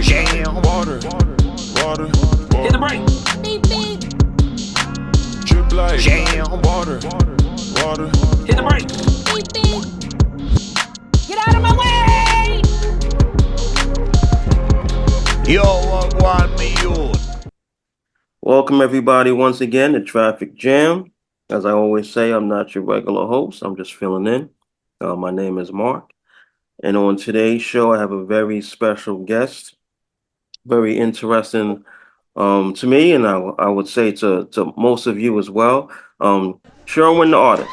Jam. Water. Hit the brake. Beep, beep. Drip like Jam. water. Hit the brake. Beep, beep. Get out of my way! Yo, what want me youth? Welcome everybody once again to Traffic Jam. As I always say, I'm not your regular host. I'm just filling in. My name is Mark. And on today's show, I have a very special guest, very interesting to me, and I would say to most of you as well. Sherwin the artist.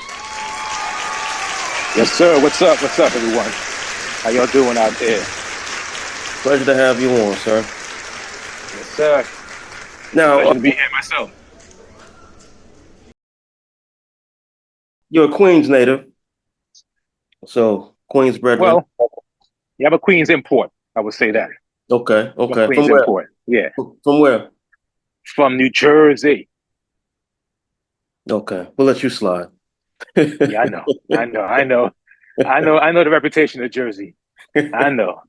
Yes, sir. What's up? What's up, everyone? How y'all doing out there? Pleasure to have you on, sir. Yes, sir. Now, Pleasure to be here myself. you're a Queens native, so Queens brethren. Well, you have a Queens import. I would say that. Okay. Queens From where? import. Yeah. From where? From New Jersey. Okay, we'll let you slide. Yeah, I know the reputation of Jersey. I know.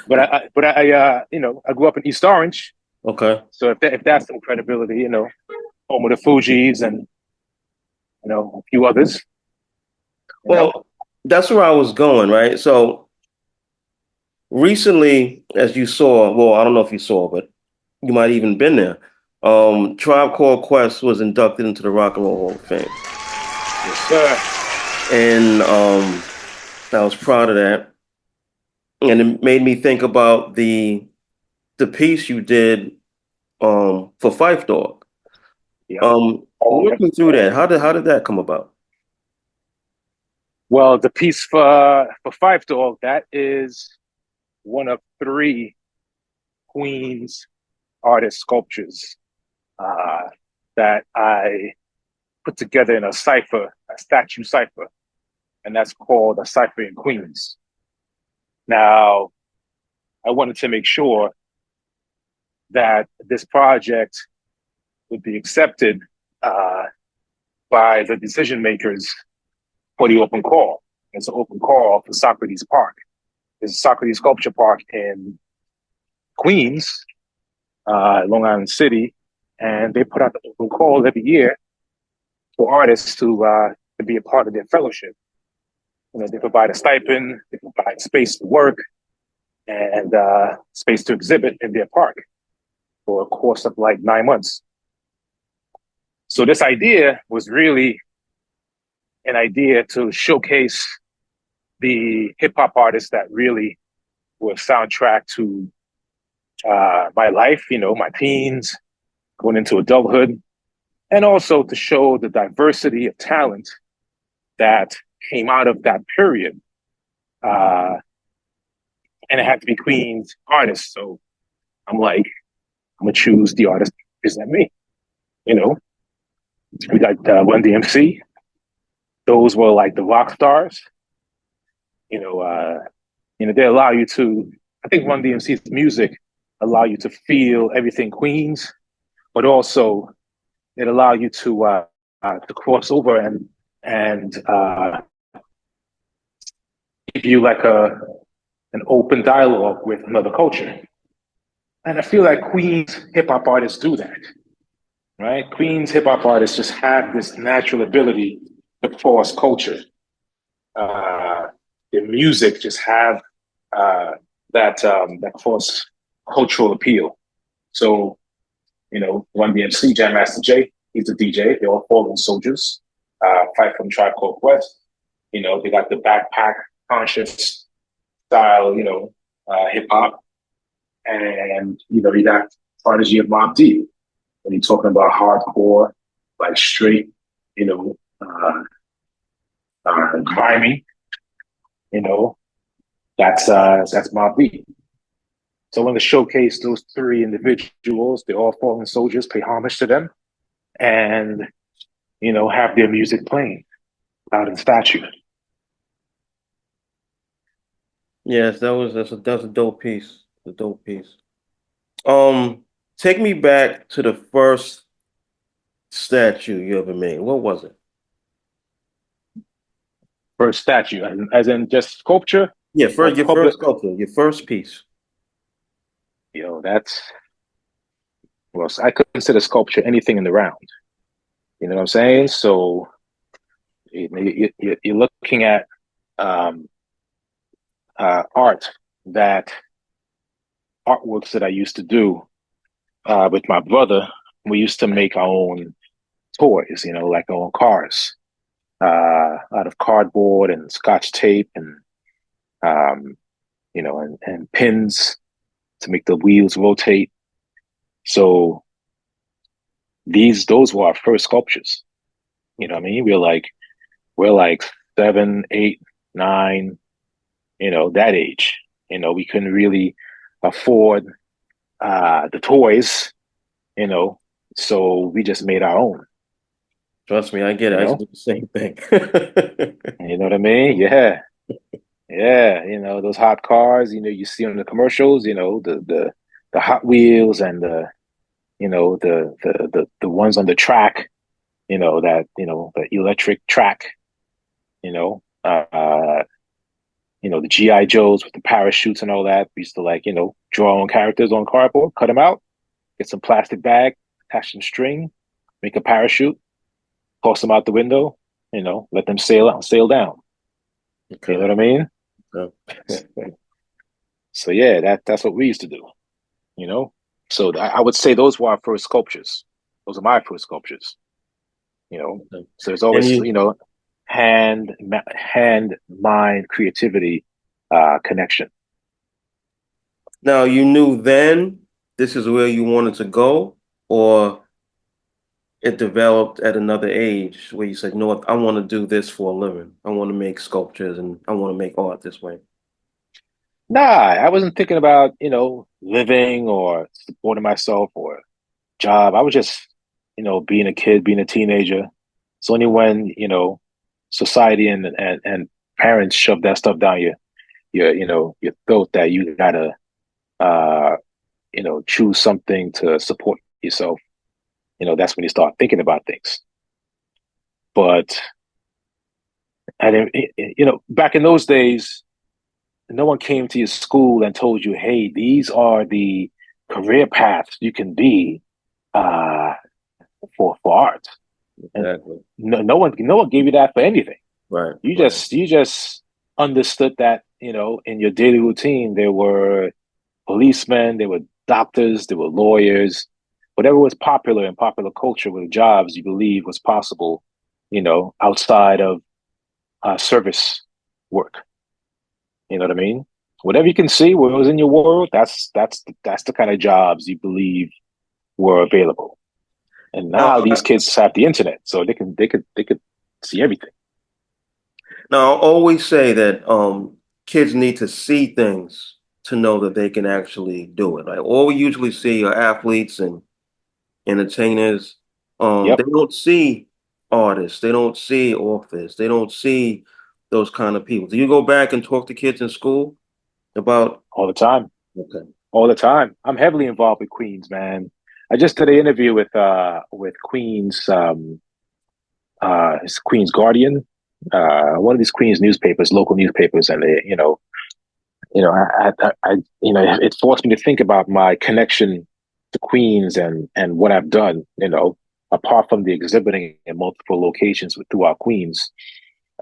But I I grew up in East Orange. Okay. So if that's some credibility, home of the Fugees and a few others. Well, that's where I was going, right? So recently, as you saw, well, I don't know if you saw, but you might even been there. Tribe Called Quest was inducted into the Rock and Roll Hall of Fame. Yes, sir. And I was proud of that. And it made me think about the piece you did for Phife Dawg. Yeah. Walk me through that. How did that come about? Well, the piece for Phife Dawg, that is one of three Queens artist sculptures that I put together in a cipher, a statue cipher, and that's called a cipher in Queens. Now, I wanted to make sure that this project would be accepted by the decision makers for the open call. It's an open call for Socrates Park. There's a Socrates Sculpture Park in Queens, Long Island City, and they put out the open call every year for artists to be a part of their fellowship. They provide a stipend, they provide space to work, and space to exhibit in their park for a course of like 9 months. So this idea was really an idea to showcase the hip hop artists that really were soundtrack to my life, my teens, going into adulthood, and also to show the diversity of talent that came out of that period. And it had to be Queens artists. So I'm like, I'm going to choose the artist to represent me. We got Run DMC. Those were like the rock stars. They allow you to, I think Run DMC's music allow you to feel everything Queens, but also it allow you to cross over and give you like an open dialogue with another culture. And I feel like Queens hip hop artists do that, right? Queens hip hop artists just have this natural ability to cross culture. Their music just have that cross cultural appeal. So, Run DMC, Jam Master Jay, he's a DJ. They're all fallen soldiers. Fight from Tribe Called Quest. They got the backpack conscious style, hip hop. And, you got Prodigy of Mobb Deep. When you're talking about hardcore, like straight, grimy, that's Mobb Deep. So I want to showcase those three individuals. They're all fallen soldiers, pay homage to them, and, have their music playing out in statue. Yes, that's a dope piece. A dope piece. Take me back to the first statue you ever made. What was it? First statue, as in just sculpture? Yeah, your first sculpture, your first piece. That's, well, I consider sculpture anything in the round. You know what I'm saying? So you're looking at um, that artworks that I used to do with my brother. We used to make our own toys, like our own cars, out of cardboard and Scotch tape and um, and pins to make the wheels rotate. So those were our first sculptures. You know what I mean? We're like 7, 8, 9, that age. We couldn't really afford the toys, you know, so we just made our own, Trust me, I get it. you I used know, to do the same thing. you know what I mean? Yeah. Yeah. Those hot cars, you see on the commercials, the Hot Wheels and the ones on the track, the electric track, you know, uh, the GI Joes with the parachutes and all that. We used to draw our own characters on cardboard, cut them out, get some plastic bag, attach some string, make a parachute, toss them out the window, let them sail down. You know Okay. what I mean? Okay. So yeah, that's what we used to do. You know, so I would say those were our first sculptures. Those are my first sculptures. So there's And always you hand mind creativity connection. now you knew then this is where you wanted to go, or it developed at another age where you said, you know what, I want to do this for a living. I want to make sculptures and I want to make art this way. Nah, I wasn't thinking about living or supporting myself or job. I was just being a kid, being a teenager. It's only when society and parents shove that stuff down your throat that you gotta uh choose something to support yourself. That's when you start thinking about things. But I didn't, back in those days, no one came to your school and told you, "Hey, these are the career paths you can be uh, for art." And Exactly. no one gave you that for anything. Right. You Right. just understood that in your daily routine there were policemen, there were doctors, there were lawyers, whatever was popular in popular culture with jobs you believe was possible, outside of service work. You know what I mean? Whatever you can see, what was in your world, that's the kind of jobs you believe were available. And Now, now these kids have the internet, so they could see everything. now I always say that kids need to see things to know that they can actually do it. Like all we usually see are athletes and entertainers. They Yep, don't see artists, they don't see authors, they don't see those kind of people. Do you go back and talk to kids in school about? all the time, Okay. all the time. I'm heavily involved with Queens, man. I just did an interview with Queens it's Queens Guardian, one of these Queens newspapers, local newspapers, and they, it forced me to think about my connection to Queens and what I've done. Apart from the exhibiting in multiple locations throughout Queens,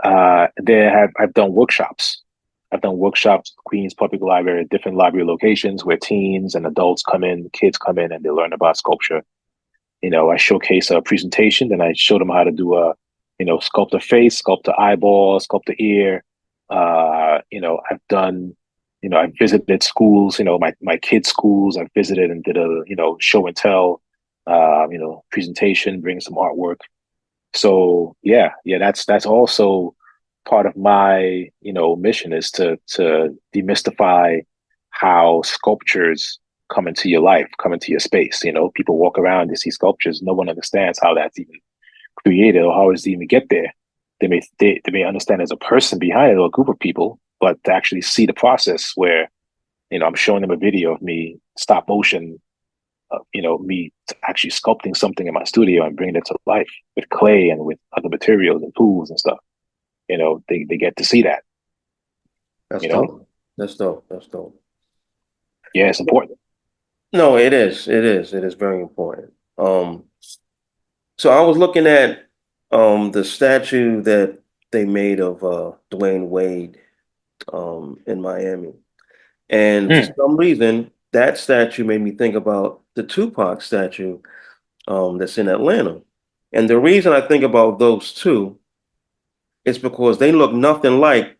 I've done workshops. I've done workshops at Queens Public Library, at different library locations where teens and adults come in, kids come in, and they learn about sculpture. I showcase a presentation, then I show them how to do sculpt a face, sculpt an eyeball, sculpt an ear. I've done, I've visited schools, my kids' schools. I've visited and did a, show and tell, presentation, bring some artwork. So yeah, that's also part of my, mission is to demystify how sculptures come into your life, come into your space. People walk around, they see sculptures, no one understands how that's even created or how it's even get there. They may understand there's a person behind it or a group of people, but to actually see the process where I'm showing them a video of me stop motion, me actually sculpting something in my studio and bringing it to life with clay and with other materials and tools and stuff. They get to see that. That's You know, dope. That's dope. That's dope. yeah, it's important. No, it is. It is. It is very important. So I was looking at the statue that they made of Dwayne Wade in Miami. And for Mm, some reason, that statue made me think about the Tupac statue that's in Atlanta. And the reason I think about those two is because they look nothing like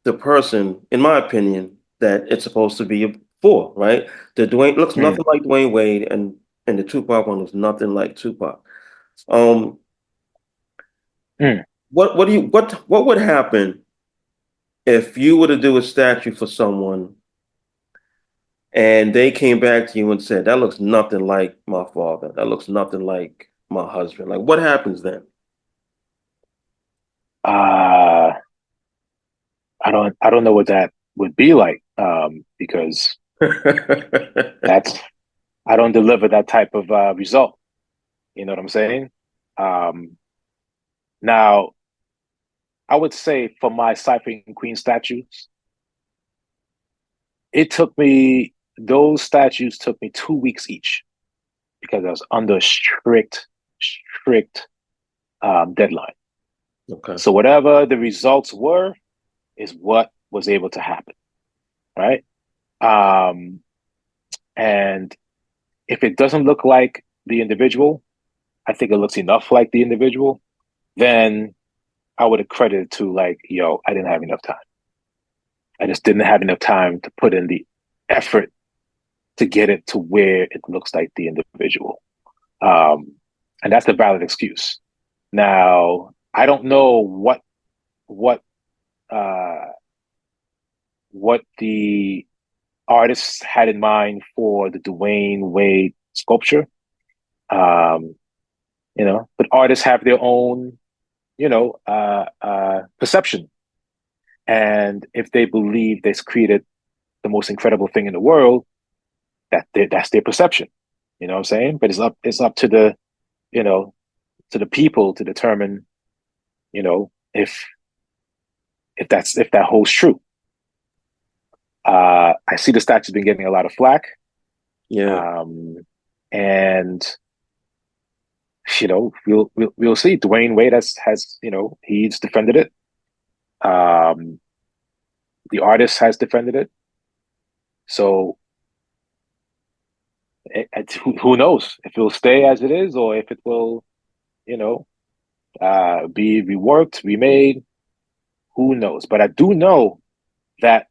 the person, in my opinion, that it's supposed to be for, right? The Dwayne looks mm, nothing like Dwayne Wade, and the Tupac one looks nothing like Tupac. Um, mm. what would happen if you were to do a statue for someone and they came back to you and said, that looks nothing like my father. That looks nothing like my husband. Like, what happens then? Uh, I don't know what that would be like, because that's I don't deliver that type of result. You know what I'm saying? Um, Now, I would say for my Cypher Queen statues, it took me those statues took me 2 weeks each because I was under a strict deadline. Okay. So whatever the results were is what was able to happen, right? Um, and if it doesn't look like the individual, I think it looks enough like the individual, then I would accredit it to like, yo, I didn't have enough time. I just didn't have enough time to put in the effort to get it to where it looks like the individual. Um, and that's a valid excuse. Now, I don't know what uh, what the artists had in mind for the Dwayne Wade sculpture. Um, but artists have their own, perception. And if they believe they've created the most incredible thing in the world, that's their perception. You know what I'm saying? But it's up to you know, to the people to determine, if if that holds true. I see the statue's been getting a lot of flack, Yeah. and we'll see. Dwayne Wade has he's defended it. Um, the artist has defended it. So who knows if it'll stay as it is or if it will, you know, be reworked, remade. Who knows? But I do know that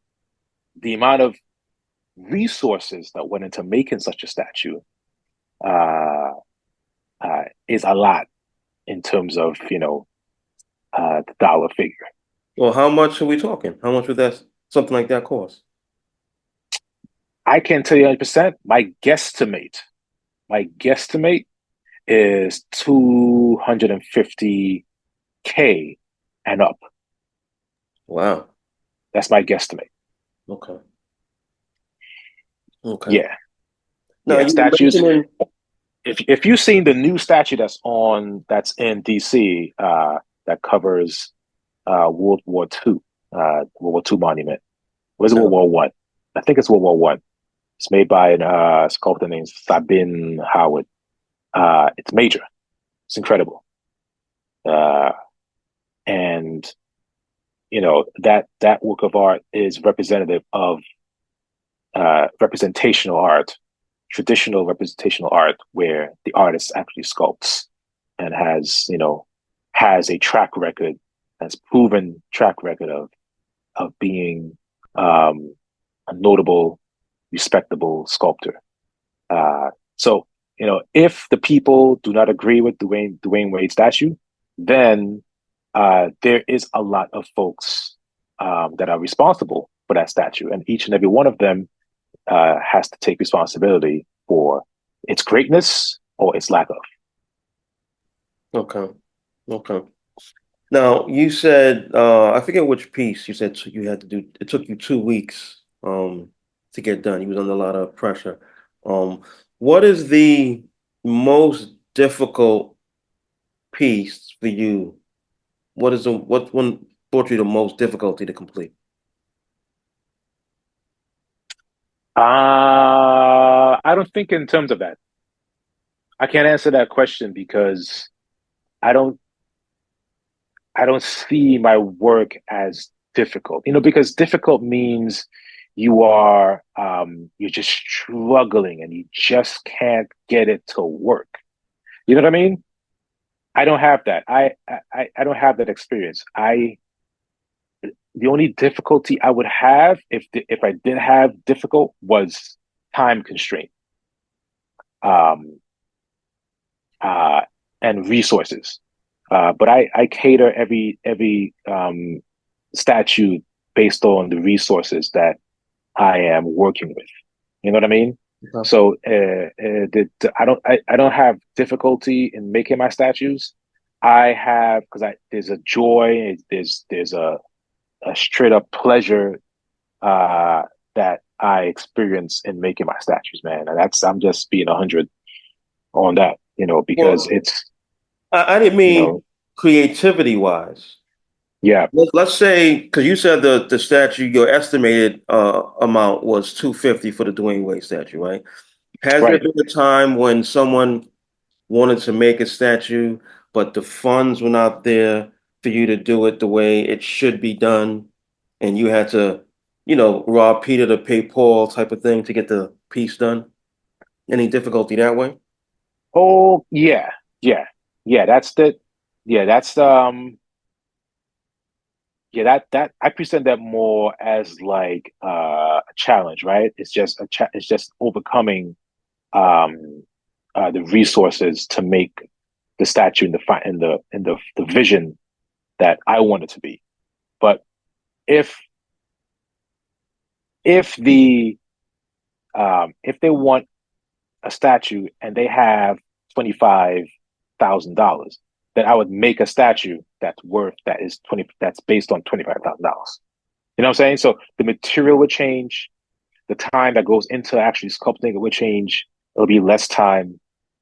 the amount of resources that went into making such a statue uh, is a lot in terms of the dollar figure. Well, how much are we talking? How much would that something like that cost? I can't tell you 100%. My guesstimate is 250K and up. Wow. That's my guesstimate. Okay. Okay. Yeah, Now yeah. you were Statues. mentioning, If you've seen the new statue that's in DC, that covers World War II, World War II monument. What is it, World no. War One? I think it's World War One. It's made by an sculptor named Sabine Howard. It's major. It's incredible. Uh, and that work of art is representative of representational art, traditional representational art, where the artist actually sculpts and has a track record, has proven track record of being a notable, respectable sculptor. So if the people do not agree with Dwayne Wade statue, then there is a lot of folks that are responsible for that statue, and each and every one of them has to take responsibility for its greatness or its lack of. Okay. Okay. Now you said I forget which piece you said you had to do. It took you 2 weeks to get done. You was under a lot of pressure. Um, what is the most difficult piece for you? What one brought you the most difficulty to complete? I I don't think in terms of that. I can't answer that question because I don't I don't see my work as difficult. Because difficult means you're just struggling and you just can't get it to work. You know what I mean? I don't have that. I don't have that experience. The only difficulty I would have if I did have difficult was time constraint, um, uh, and resources. But I cater every statue based on the resources that I am working with. You know what I mean? Okay. So I don't have difficulty in making my statues. I have because I there's a joy, there's a straight up pleasure uh, that I experience in making my statues, man. And I'm just being 100 on that, because Well, it's I didn't you mean know creativity wise. yeah, Let's say, because you said the statue, your estimated amount was 250 for the Dwayne Wade statue, right? Has there right. been a time when someone wanted to make a statue, but the funds were not there for you to do it the way it should be done, and you had to, rob Peter to pay Paul type of thing to get the piece done? Any difficulty that way? Oh yeah, yeah, yeah. That's yeah, that I present that more as like a challenge, right? It's just overcoming um the resources to make the statue in the vision that I want it to be. But if if the if they want a statue and they have $25,000, then I would make a statue that's based on $25,000. You know what I'm saying? So the material would change, the time that goes into actually sculpting it would change. It'll be less time,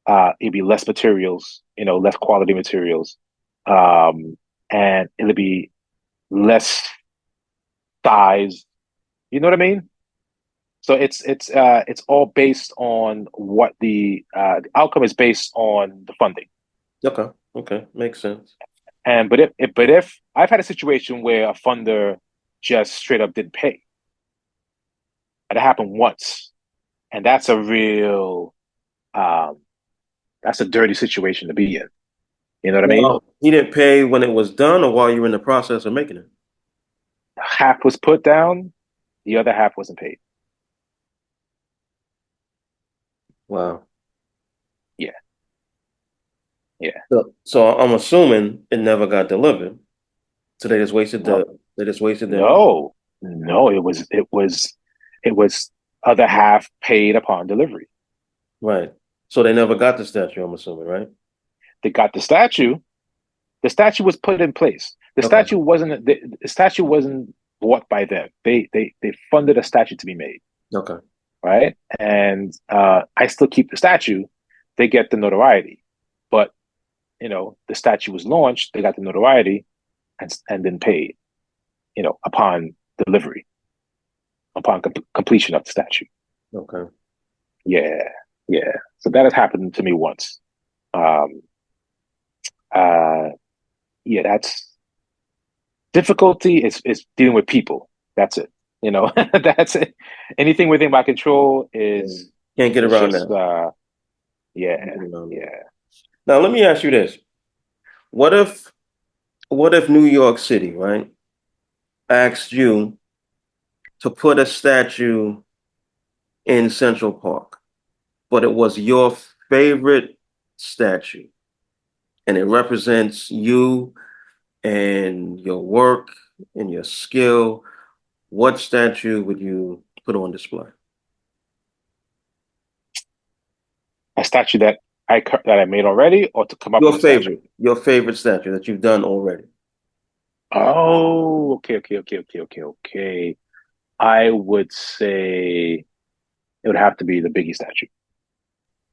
it'll be less materials, less quality materials, and it'll be less size. You know what I mean? So it's all based on what the outcome is based on the funding. Okay, okay, makes sense. And but if I've had a situation where a funder just straight up didn't pay, it happened once, and um, that's a dirty situation to be in. You know what I mean? Well, he didn't pay when it was done or while you were in the process of making it. Half was put down, the other half wasn't paid. Wow. Yeah, yeah. So I'm assuming it never got delivered. So they just wasted No, their money. no. It was other half paid upon delivery. Right. So they never got the statue, I'm assuming, right? They got the statue. The statue was put in place. Okay. The statue wasn't bought by them. They funded a statue to be made, Okay. right? And I still keep the statue. They get the notoriety, but the statue was launched. They got the notoriety, and then paid. Upon delivery, upon completion of the statue. Okay. Yeah, yeah. So that has happened to me once. Um, uh, yeah, that's difficulty is dealing with people. That's it. That's it. Anything within my control Yeah. is Can't get is around just that. yeah, Can't get around that. yeah. Now let me ask you this. What if New York City, right, asked you to put a statue in Central Park, but it was your favorite statue and it represents you and your work and your skill? What statue would you put on display? A statue that I made already, or to come up with a statue. Your favorite statue that you've done already. Oh, okay. I would say it would have to be the Biggie statue.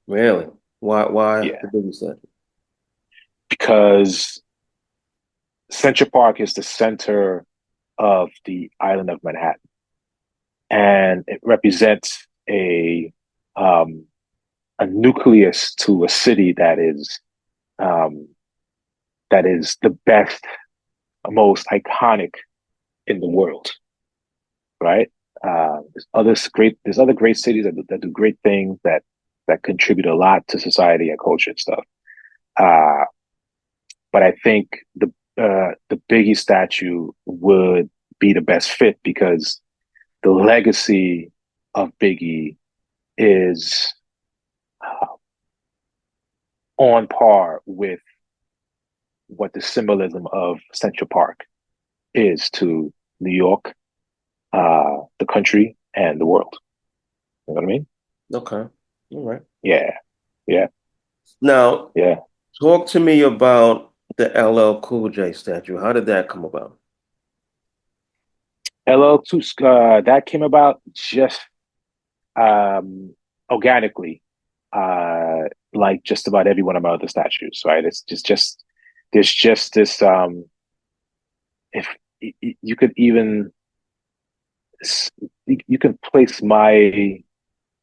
Really? Why Yeah, the Biggie statue? because Central Park is the center of the island of Manhattan, and it represents a nucleus to a city um, that is the best, most iconic in the world, right? There's other great cities that do great things that contribute a lot to society and culture and stuff. Uh, but I think the Biggie statue would be the best fit because the legacy of Biggie is uh, on par with what the symbolism of Central Park is to New York, the country, and the world. You know what I mean? Okay. All right. Yeah, yeah, Now, yeah. talk to me about the LL Cool J statue. How did that come about? LL2, that came about just um, organically, like just about every one of my other statues, right? It's just there's just this if you could even you can place my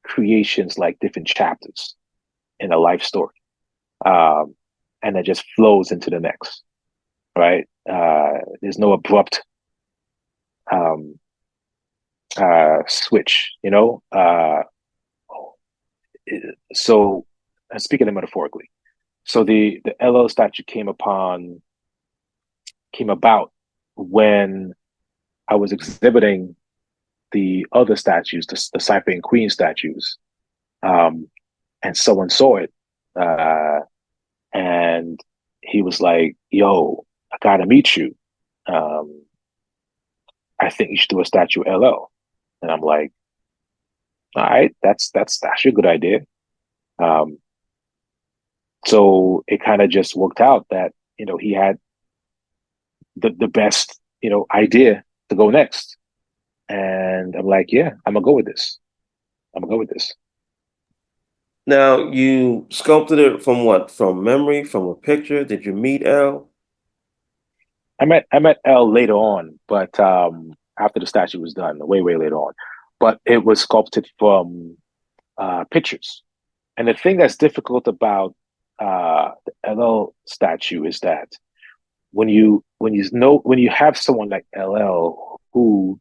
creations like different chapters in a life story, um, and it just flows into the next, right? There's no abrupt um, switch, you know. So, speaking of metaphorically, so the LL statue came about when I was exhibiting the other statues, the Cypher and Queen statues, um, and someone saw it, and he was like, "Yo, I gotta meet you. Um, I think you should do a statue LL." And I'm like, "All right, that's actually a good idea." Um, so it kind of just worked out that he had the best idea to go next, and I'm like, "Yeah, I'm gonna go with this. I'm gonna go with this." Now, you sculpted it from what? From memory, from a picture? Did you meet L? I met L later on, but after the statue was done, way later on. But it was sculpted from pictures. And the thing that's difficult about the LL statue is that when you have someone like LL who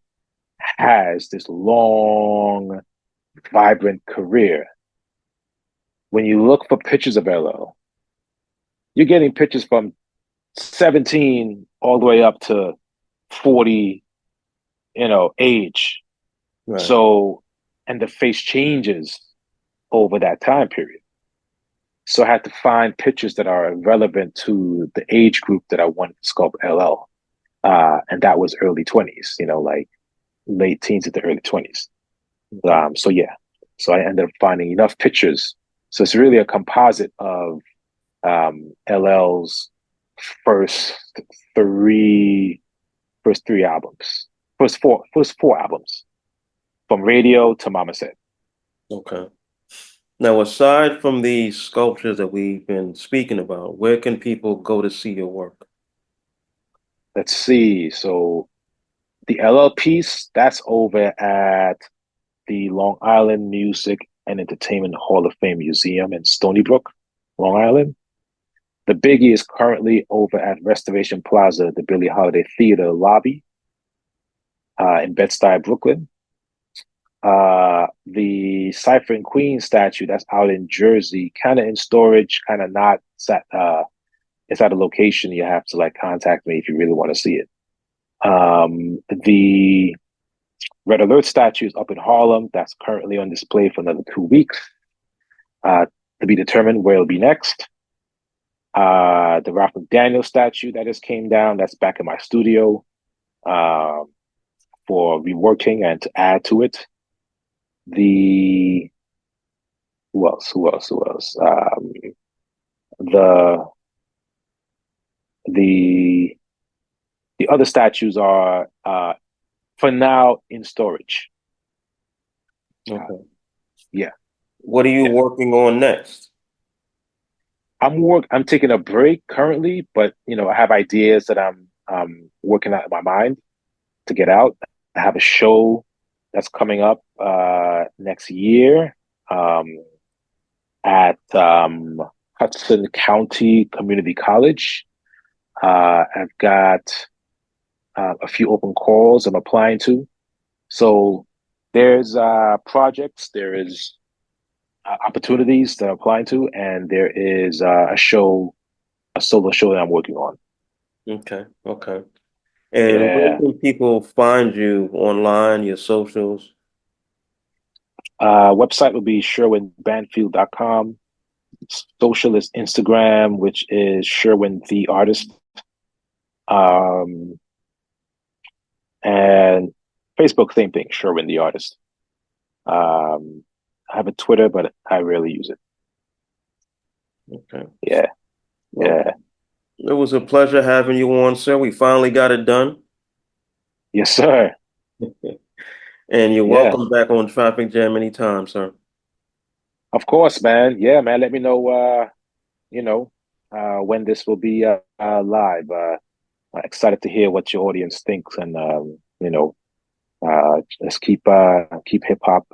has this long, vibrant career, when you look for pictures of LL, you're getting pictures from 17 all the way up to 40, age. Right. So, and the face changes over that time period. So I had to find pictures that are relevant to the age group that I wanted to sculpt LL. And that was early 20s, like late teens into early 20s. So yeah, so I ended up finding enough pictures. So it's really a composite of LL's first three first three albums, first four albums, from Radio to Mama Said. Okay. Now, aside from these sculptures that we've been speaking about, where can people go to see your work? Let's see. So the LL piece, that's over at the Long Island Music and Entertainment Hall of Fame Museum in Stony Brook, Long Island. The Biggie is currently over at Restoration Plaza, the Billie Holiday Theater lobby in Bed-Stuy, Brooklyn. The Cypher and Queen statue that's out in Jersey, kind of in storage, kind of not. It's at a location you have to like contact me if you really want to see it. The Red Alert statue is up in Harlem. That's currently on display for another 2 weeks, to be determined where it'll be next. The Ralph McDaniel statue that just came down, that's back in my studio for reworking and to add to it. The Who else? The the the other statues are for now in storage. Okay. Yeah. What are you working on next? I'm taking a break currently, but I have ideas that I'm working out in my mind to get out. I have a show that's coming up next year at Hudson County Community College. I've got a few open calls I'm applying to. So there's projects, there is opportunities that I'm applying to, and there is a solo show that I'm working on. Okay. And where Yeah. can people find you online, your socials? Website would be sherwinbanfield.com. Social is Instagram, which is Sherwin the Artist. And Facebook, same thing, Sherwin the Artist. I have a Twitter, but I rarely use it. Okay. Yeah. Well, it was a pleasure having you on, sir. We finally got it done. Yes, sir. And you're Yeah. welcome back on Traffic Jam anytime, sir. Of course, man. Yeah, man. Let me know, when this will be live. Excited to hear what your audience thinks, and let's keep hip hop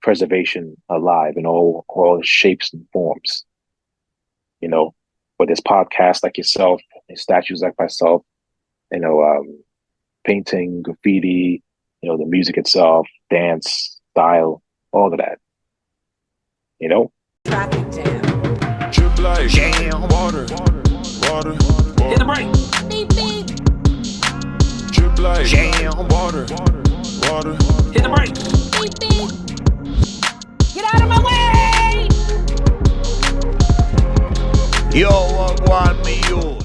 preservation alive in all shapes and forms. Whether it's podcasts like yourself, and statues like myself, painting, graffiti, the music itself, dance, style, all of that. Traffic jam. Drip like Jam. water. Hit the brake. Beep, beep. Drip like Jam. water. Hit the brake. Beep, beep. Get out of my way! Yo, what want me you?